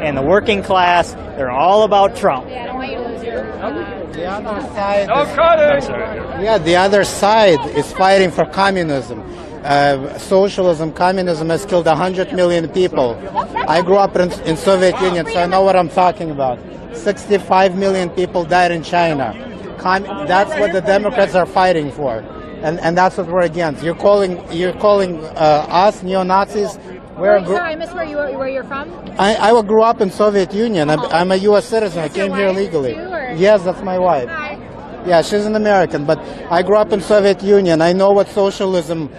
and the working class. They're all about Trump. Yeah, I don't want you to lose your... The other side. The other side is fighting for communism. Socialism, communism has killed 100 million people. I grew up in Soviet Union, so I know what I'm talking about. 65 million people died in China. That's what the Democrats are fighting for, and that's what we're against. You're calling us neo-Nazis. Sorry, I missed where you're from? I grew up in Soviet Union. I'm a U.S. citizen. I came here legally. Yes, that's my wife. Hi. Yeah, she's an American, but I grew up in Soviet Union. I know what socialism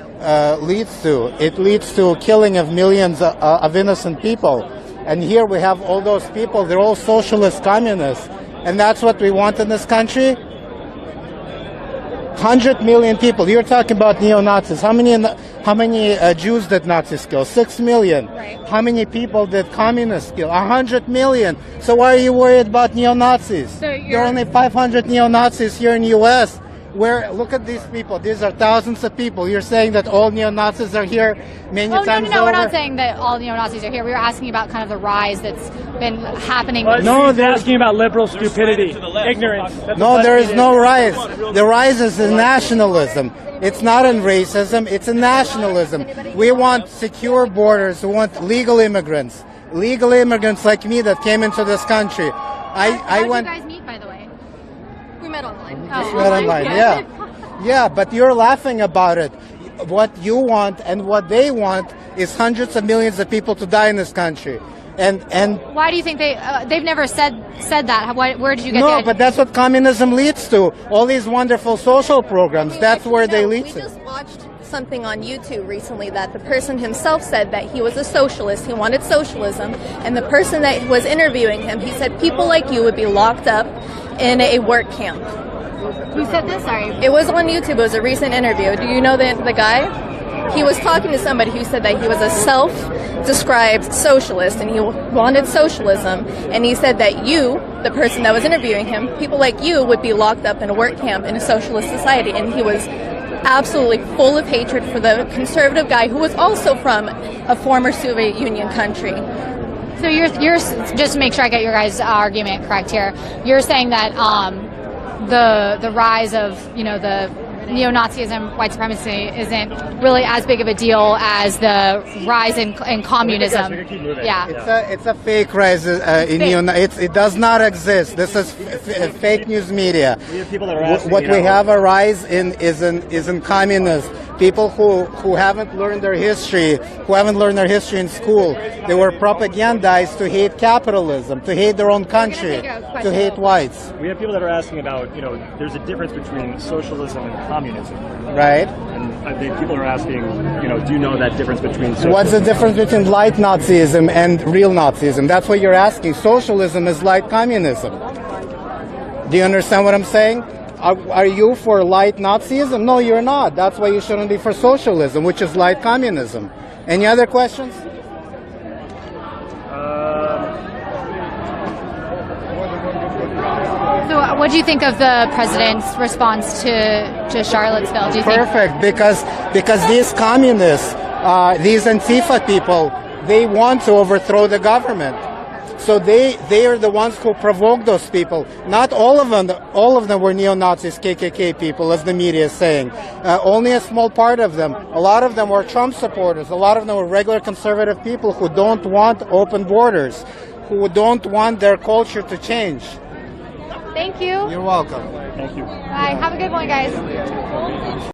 leads to. It leads to killing of millions of innocent people. And here we have all those people. They're all socialist communists. And that's what we want in this country? 100 million people. You're talking about neo-Nazis. How many Jews did Nazis kill? 6 million. Right. How many people did communists kill? 100 million. So why are you worried about neo-Nazis? So there are only 500 neo-Nazis here in the U.S. Look at these people. These are thousands of people. You're saying that all neo-Nazis are here many times over? No, we're not saying that all neo-Nazis are here. We were asking about kind of the rise that's been happening. No, they're asking about liberal stupidity, ignorance. No, there is no rise. The rise is in nationalism. It's not in racism. It's in nationalism. We want secure borders. We want legal immigrants like me that came into this country. How did you guys meet, by the way? We met online. Yeah, but you're laughing about it. What you want and what they want is hundreds of millions of people to die in this country. And why do you think they've never said that? Where did you get that? No, but that's what communism leads to. All these wonderful social programs. That's where they lead to. We just watched something on YouTube recently that the person himself said that he was a socialist. He wanted socialism. And the person that was interviewing him, he said people like you would be locked up in a work camp. Who said this? Sorry. It was on YouTube. It was a recent interview. Do you know the guy? He was talking to somebody who said that he was a self-described socialist and he wanted socialism. And he said that you, the person that was interviewing him, people like you would be locked up in a work camp in a socialist society. And he was absolutely full of hatred for the conservative guy who was also from a former Soviet Union country. So you're just to make sure I get your guys' argument correct here. You're saying that the rise of the neo-Nazism, white supremacy isn't really as big of a deal as the rise in communism. Yeah, it's a fake rise in it does not exist. This is fake news media. What we have a rise in is in communism. People who haven't learned their history, in school. They were propagandized to hate capitalism, to hate their own country, to hate whites. We have people that are asking about, there's a difference between socialism and communism. Right. And I think people are asking, do you know that difference between socialism? What's the difference between light Nazism and real Nazism? That's what you're asking. Socialism is light communism. Do you understand what I'm saying? Are you for light Nazism? No, you're not. That's why you shouldn't be for socialism, which is light communism. Any other questions? So what do you think of the president's response to Charlottesville? Do you Perfect, because these communists, these Antifa people, they want to overthrow the government. So they are the ones who provoked those people. Not all of them. All of them were neo-Nazis, KKK people, as the media is saying. Only a small part of them. A lot of them were Trump supporters. A lot of them were regular conservative people who don't want open borders, who don't want their culture to change. Thank you. You're welcome. Thank you. Bye. Have a good one, guys.